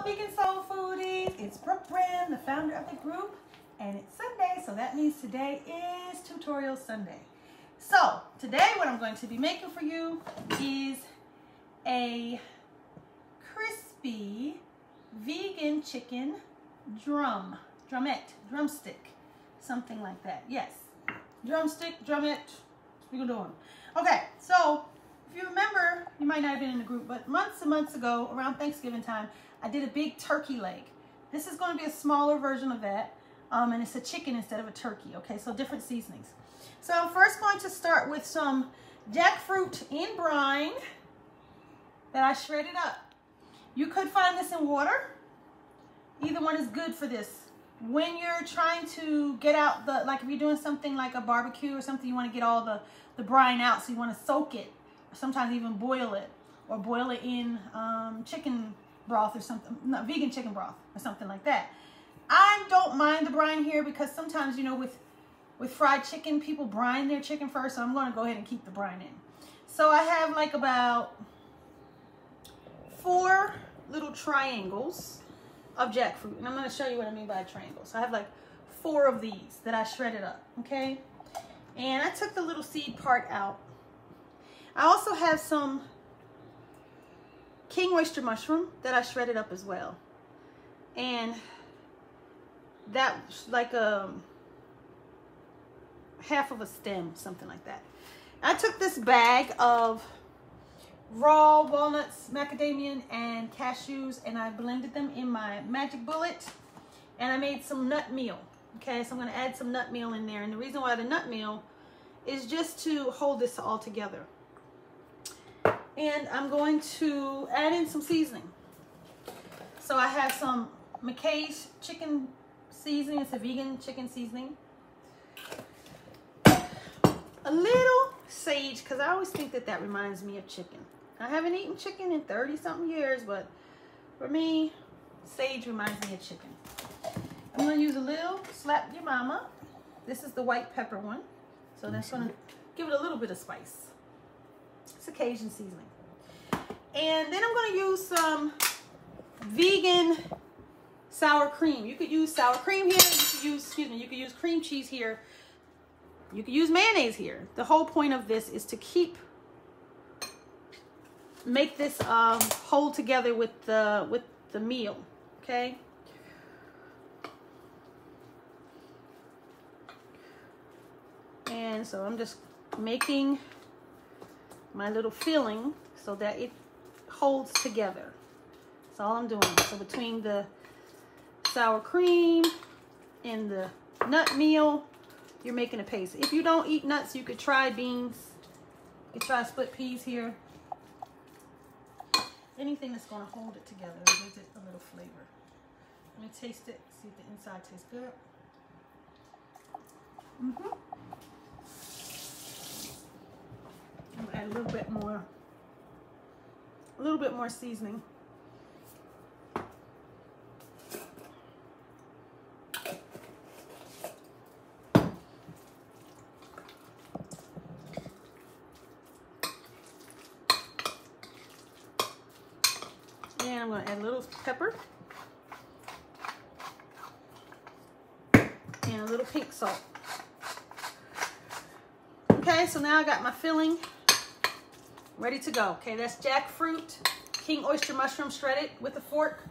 Vegan Soul Foodies. It's Brooke Brand, the founder of the group, and it's Sunday, so that means today is Tutorial Sunday. So today what I'm going to be making for you is a crispy vegan chicken drumstick, something like that. Yes, drumstick, drumette, we're doing. Okay, so if you remember, you might not have been in the group, but months and months ago, around Thanksgiving time, I did a big turkey leg. This is going to be a smaller version of that, and it's a chicken instead of a turkey, okay? So different seasonings. So I'm first going to start with some jackfruit in brine that I shredded up. You could find this in water. Either one is good for this. When you're trying to get out the, like if you're doing something like a barbecue or something, you want to get all the brine out, so you want to soak it, or sometimes even boil it, or boil it in chicken broth or something, not vegan chicken broth or something like that. I don't mind the brine here because sometimes, you know, with fried chicken, people brine their chicken first, so I'm going to go ahead and keep the brine in. So I have like about 4 little triangles of jackfruit, and I'm going to show you what I mean by a triangle. So I have like 4 of these that I shredded up, okay? And I took the little seed part out. I also have some king oyster mushroom that I shredded up as well. And that's like half of a stem, something like that. I took this bag of raw walnuts, macadamia, and cashews, and I blended them in my magic bullet, and I made some nut meal. Okay, so I'm going to add some nut meal in there, and the reason why the nut meal is just to hold this all together. And I'm going to add in some seasoning. So I have some McKay's chicken seasoning. It's a vegan chicken seasoning. A little sage, because I always think that that reminds me of chicken. I haven't eaten chicken in 30-something years, but for me, sage reminds me of chicken. I'm going to use a little slap your mama. This is the white pepper one. So that's going to give it a little bit of spice. It's a Cajun seasoning. And then I'm going to use some vegan sour cream. You could use sour cream here. You could use, you could use cream cheese here. You could use mayonnaise here. The whole point of this is to make this hold together with the meal, okay? And so I'm just making my little filling so that it holds together. That's all I'm doing. So between the sour cream and the nut meal, you're making a paste. If you don't eat nuts, you could try beans. You could try split peas here. Anything that's going to hold it together gives it a little flavor. Let me taste it, see if the inside tastes good. I'm gonna add a little bit more seasoning. And I'm going to add a little pepper and a little pink salt. Okay, so now I got my filling ready to go. Okay, that's jackfruit, king oyster mushroom shredded with a fork.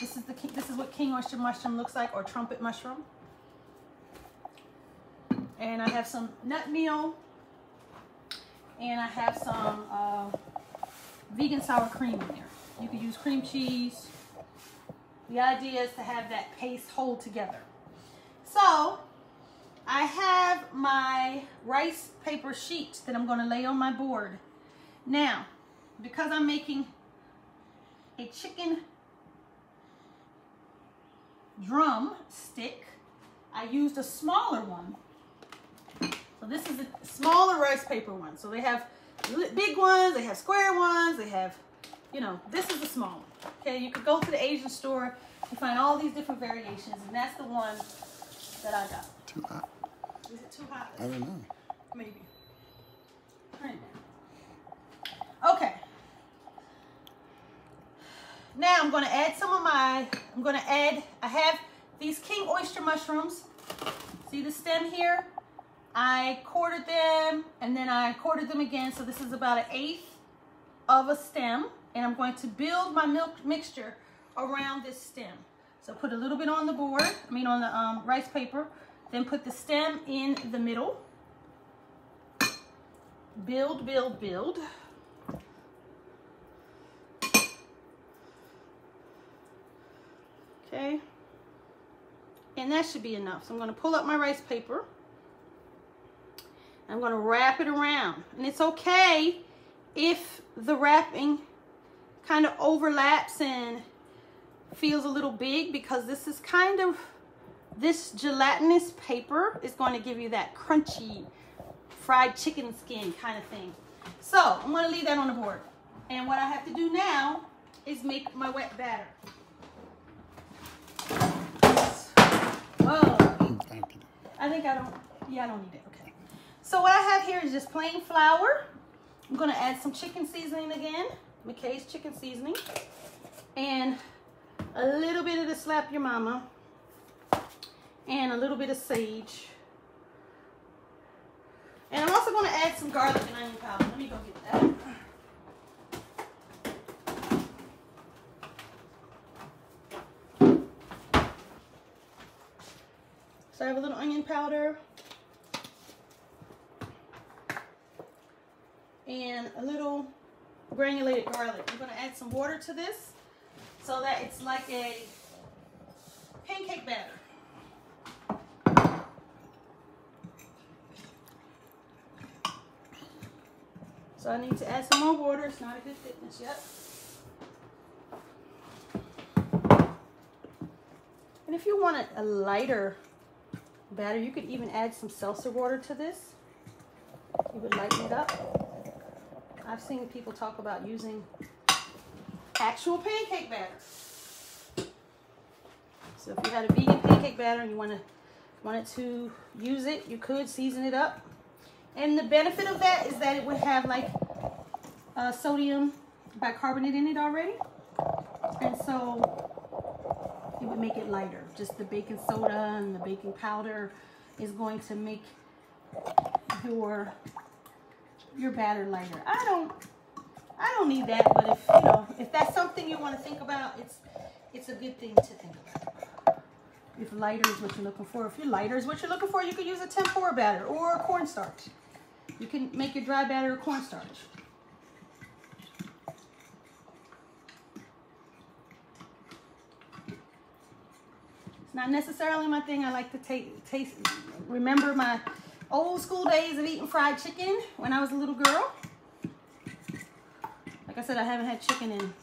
This is what king oyster mushroom looks like, or trumpet mushroom. And I have some nut meal, and I have some vegan sour cream in there. You could use cream cheese. The idea is to have that paste hold together. So I have my rice paper sheet that I'm going to lay on my board. Now, because I'm making a chicken drumstick, I used a smaller one. So this is a smaller rice paper one. So they have big ones, they have square ones, they have, you know, this is the small one. Okay, you could go to the Asian store and find all these different variations, and that's the one that I got. Too hot. Is it too hot? I don't know. Maybe. Turn it down. Okay. Now, now I'm going to add some of I have these king oyster mushrooms. See the stem here? I quartered them and then I quartered them again. So this is about 1/8 of a stem. And I'm going to build my milk mixture around this stem. So put a little bit on the board, on the rice paper. Then put the stem in the middle. Build, build, build. Okay. And that should be enough. So I'm going to pull up my rice paper. I'm going to wrap it around. And it's okay if the wrapping kind of overlaps and feels a little big, because this gelatinous paper is going to give you that crunchy fried chicken skin kind of thing. So I'm going to leave that on the board. And what I have to do now is make my wet batter. Whoa. I think I don't need it. Okay. So what I have here is just plain flour. I'm going to add some chicken seasoning again. McKay's chicken seasoning. And a little bit of the Slap Your Mama. And a little bit of sage. And I'm also going to add some garlic and onion powder. Let me go get that. So I have a little onion powder and a little granulated garlic. I'm going to add some water to this so that it's like a pancake batter. So I need to add some more water. It's not a good thickness yet. And if you want a lighter batter, you could even add some seltzer water to this. You would lighten it up. I've seen people talk about using actual pancake batter. So if you had a vegan pancake batter and you wanted to use it, you could season it up. And the benefit of that is that it would have like sodium bicarbonate in it already. And so it would make it lighter. Just the baking soda and the baking powder is going to make your batter lighter. I don't need that, but if that's something you want to think about, it's a good thing to think about. If lighter is what you're looking for. If your lighter is what you're looking for, you could use a tempura batter or cornstarch. You can make your dry batter of cornstarch. It's not necessarily my thing. I like to remember my old school days of eating fried chicken when I was a little girl. Like I said, I haven't had chicken in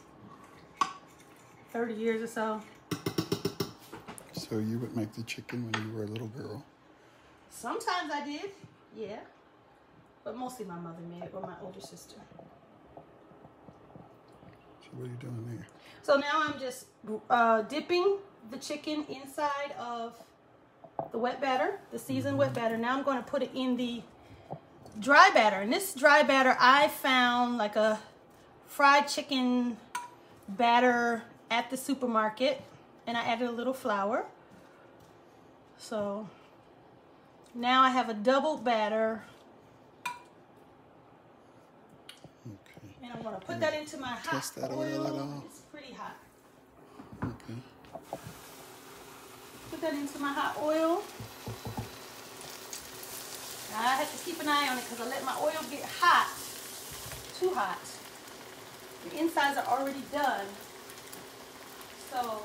30 years or so. So you would make the chicken when you were a little girl? Sometimes I did, yeah. But mostly my mother made it, or my older sister. So what are you doing there? So now I'm just dipping the chicken inside of the wet batter, the seasoned wet batter. Now I'm going to put it in the dry batter. And this dry batter, I found like a fried chicken batter at the supermarket. And I added a little flour. So now I have a double batter. Okay. And I'm going to put that into my hot test that oil at all? It's pretty hot. Okay. Put that into my hot oil. Now I have to keep an eye on it because I let my oil get hot, too hot. The insides are already done. So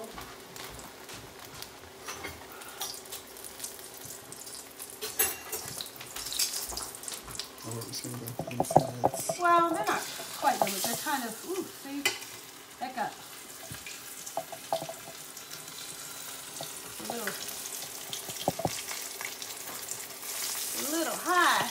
What was saying about the insides? well, they're not quite done, but they're kind of, ooh, see, that got a little high.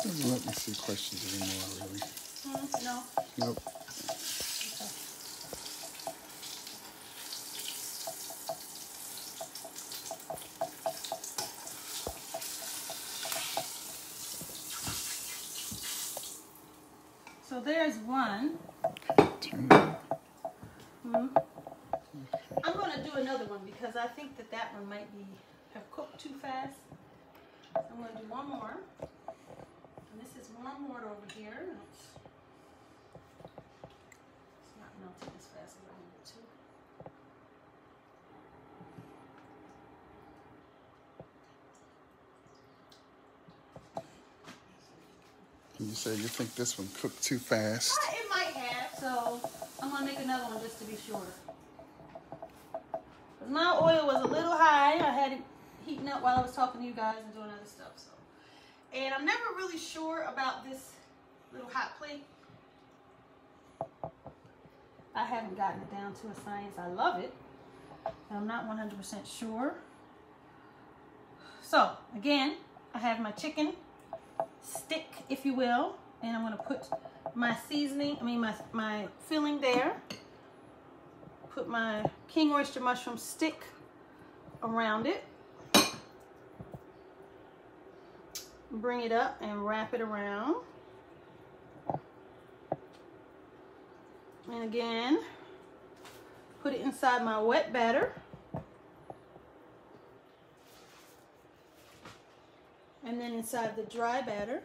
So doesn't let me see questions anymore, really. No. Nope. Okay. So there's one. Turn it up. I'm going to do another one because I think that one might have cooked too fast. So I'm going to do one more. And this is warm water over here. It's not melting as fast as I need it to. And you say you think this one cooked too fast? It might have, so I'm going to make another one just to be sure. Because my oil was a little high. I had it heating up while I was talking to you guys and doing other stuff. So, and I'm never really sure about this little hot plate. I haven't gotten it down to a science. I love it. I'm not 100% sure. So, again, I have my chicken stick, if you will, and I'm going to put my seasoning, my filling there. Put my king oyster mushroom stick around it. Bring it up and wrap it around. And again, put it inside my wet batter. And then inside the dry batter.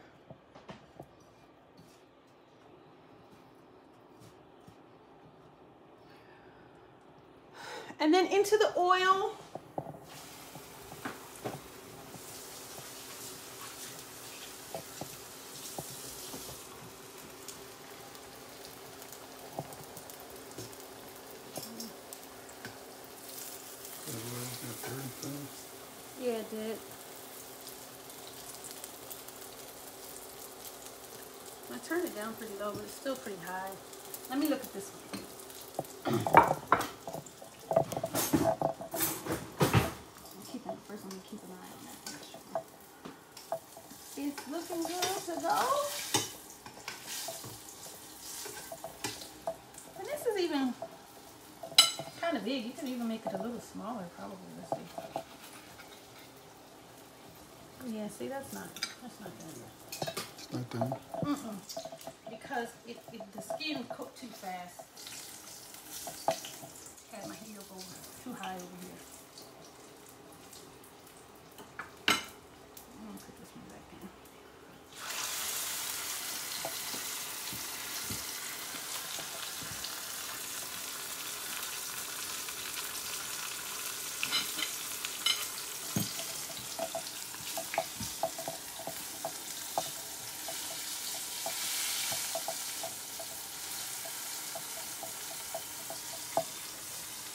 And then into the oil. Yeah, it did. I turned it down pretty low, but it's still pretty high. Let me look at this one. First, let me keep an eye on that. Make sure. It's looking good to go. And this is even kind of big. You can even make it a little smaller, probably. Let's see. Yeah, see, that's not done yet. It's not done? Because the skin cooked too fast. Had my heat up too high over here. I'm gonna put this one back in.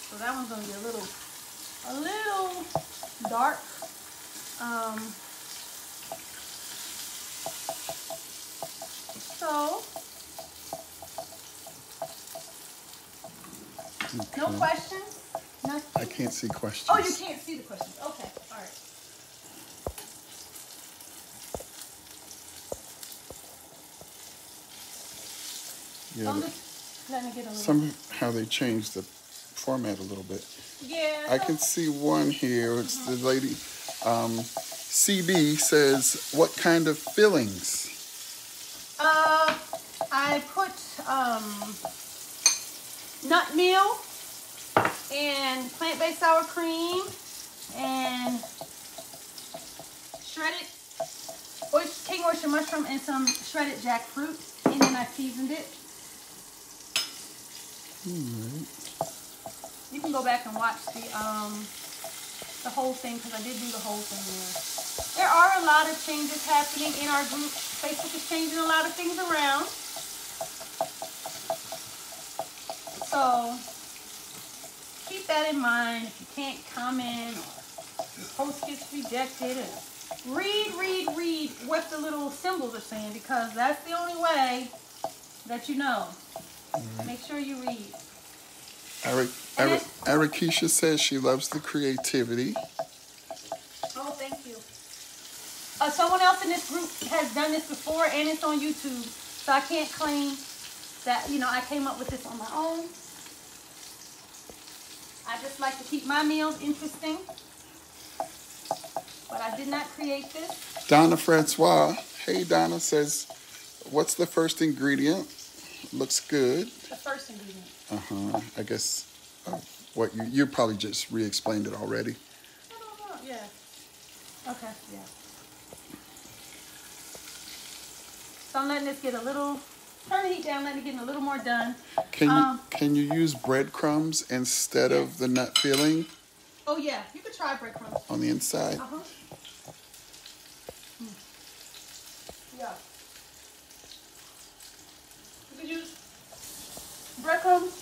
So that one's gonna be a little dark. So Okay. no questions? Nothing? I can't see questions. Oh, you can't see the questions. Okay, all right. Yeah, Let me get a little. somehow they changed the format a little bit. Yeah. I can see one here. It's the lady, CB says, what kind of fillings? I put nut meal and plant-based sour cream and shredded king oyster mushroom and some shredded jackfruit, and then I seasoned it. Alright. You can go back and watch the whole thing, because I did do the whole thing there. There are a lot of changes happening in our group. Facebook is changing a lot of things around. So keep that in mind. If you can't comment or your post gets rejected, and read what the little symbols are saying, because that's the only way that you know. Right. Make sure you read. Arakisha says she loves the creativity. Oh, thank you. Someone else in this group has done this before, and it's on YouTube, so I can't claim that, you know, I came up with this on my own. I just like to keep my meals interesting, but I did not create this. Donna Francois, hey Donna, says, what's the first ingredient? Looks good. The first ingredient. I guess what you probably just re-explained it already. I don't know. Yeah. Okay. Yeah. So I'm letting this get a little. Turn the heat down. Letting it get a little more done. Can you use breadcrumbs instead of the nut filling? Oh yeah, you could try breadcrumbs on the inside. Yeah. You could use breadcrumbs.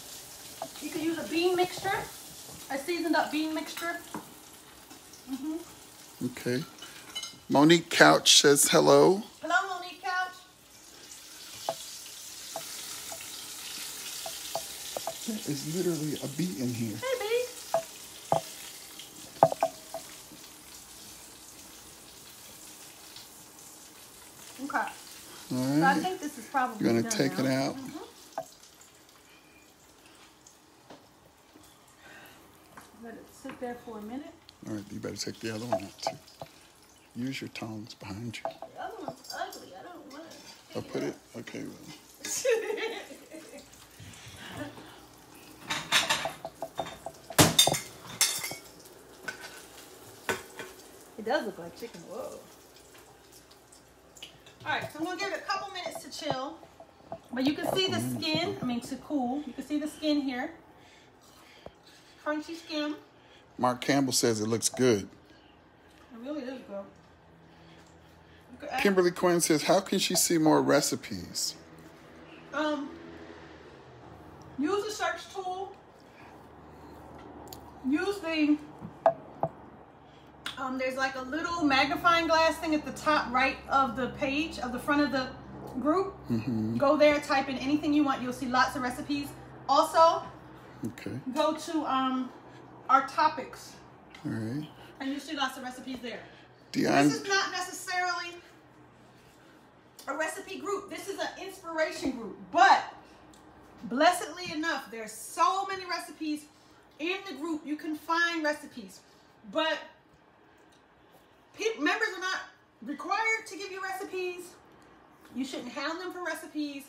You could use a bean mixture, a seasoned up bean mixture. Okay. Monique Couch says hello. Hello, Monique Couch. There is literally a bee in here. Hey, bee. Okay. All right. So I think this is probably You're going to take it out. Let it sit there for a minute. All right, you better take the other one out too. Use your tongs behind you. The other one's ugly. I don't want to. I'll put it. Okay. Well. It does look like chicken. Whoa. All right, so I'm gonna give it a couple minutes to chill. But you can see the skin. I mean, to cool. You can see the skin here. Crunchy skin. Mark Campbell says it looks good. It really is good. Kimberly Quinn says, how can she see more recipes? Use the search tool. Use the, there's like a little magnifying glass thing at the top right of the page, of the front of the group. Go there, type in anything you want. You'll see lots of recipes. Also, go to our topics. All right. And you'll see lots of recipes there. Dion, this is not necessarily a recipe group. This is an inspiration group. But blessedly enough, there's so many recipes in the group. You can find recipes. But members are not required to give you recipes. You shouldn't hound them for recipes,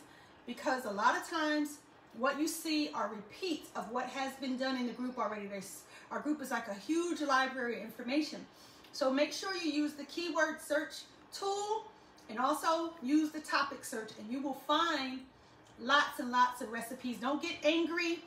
because a lot of times what you see are repeats of what has been done in the group already. Our group is like a huge library of information. So make sure you use the keyword search tool and also use the topic search, and you will find lots and lots of recipes. Don't get angry.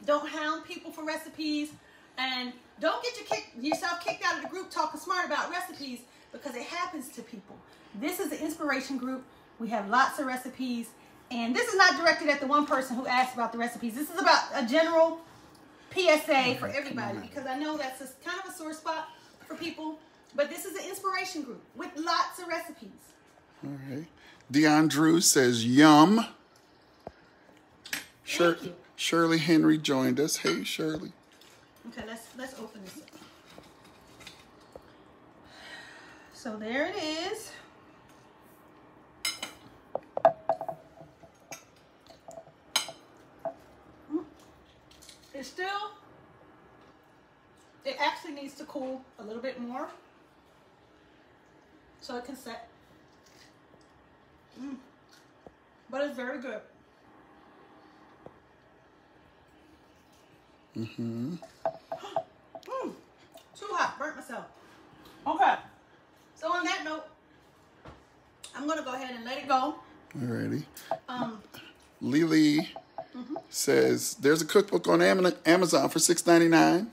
Don't hound people for recipes. And don't get yourself kicked out of the group talking smart about recipes, because it happens to people. This is an inspiration group. We have lots of recipes. And this is not directed at the one person who asked about the recipes. This is about a general PSA for everybody, because I know that's kind of a sore spot for people. But this is an inspiration group with lots of recipes. All right. Dion Drew says, yum. Shirley Henry joined us. Hey, Shirley. Okay, let's open this up. So there it is. It actually needs to cool a little bit more so it can set. But it's very good. Too hot, burnt myself. Okay. So on that note, I'm gonna go ahead and let it go. Alrighty. Lily says there's a cookbook on Amazon for $6.99.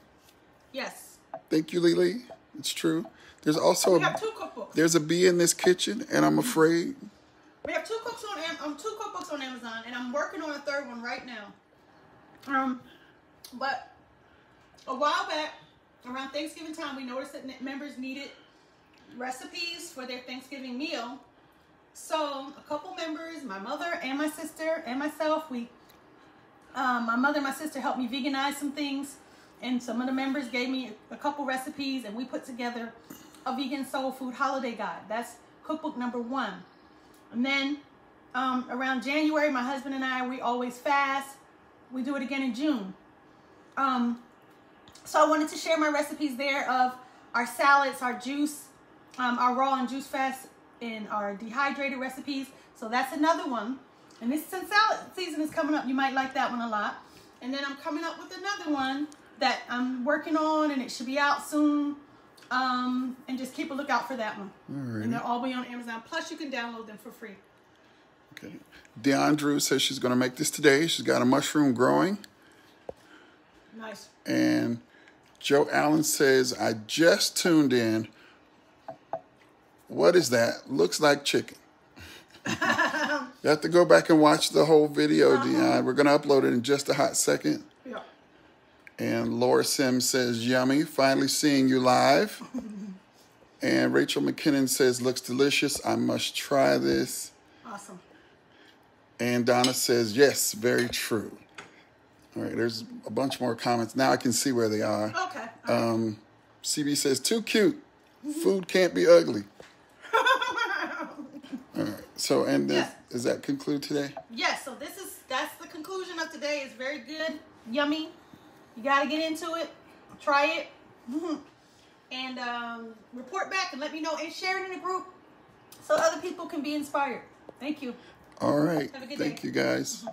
Yes. Thank you, Lily. It's true. There's also we have 2 cookbooks. There's a bee in this kitchen, and I'm afraid. We have 2 cookbooks on Amazon, and I'm working on a 3rd one right now. But a while back, around Thanksgiving time, we noticed that members needed recipes for their Thanksgiving meal. So a couple members, my mother and my sister and myself, my mother and my sister helped me veganize some things, and some of the members gave me a couple recipes, and we put together A Vegan Soul Food Holiday Guide. That's cookbook number 1. And then around January, my husband and I, we always fast. We do it again in June. So I wanted to share my recipes there of our salads, our juice, our raw and juice fast, and our dehydrated recipes. So that's another one. And this, since salad season is coming up, you might like that one a lot. And then I'm coming up with another one that I'm working on, and it should be out soon. And just keep a lookout for that one. Alright. And they'll all be on Amazon. Plus, you can download them for free. Okay. Deandrew says she's going to make this today. She's got a mushroom growing. Nice. And Joe Allen says, I just tuned in. What is that? Looks like chicken. You have to go back and watch the whole video, Deon. We're going to upload it in just a hot second. Yeah. And Laura Sims says, yummy. Finally seeing you live. And Rachel McKinnon says, looks delicious. I must try this. Awesome. And Donna says, yes, very true. All right, there's a bunch more comments. Now I can see where they are. Okay. CB says, too cute. Food can't be ugly. All right. So, and Yes. does that conclude today? Yes, so that's the conclusion of today. It's very good, yummy. You got to get into it, try it, and report back and let me know, and share it in the group so other people can be inspired. Thank you. All right. Have a good Thank day. you, guys.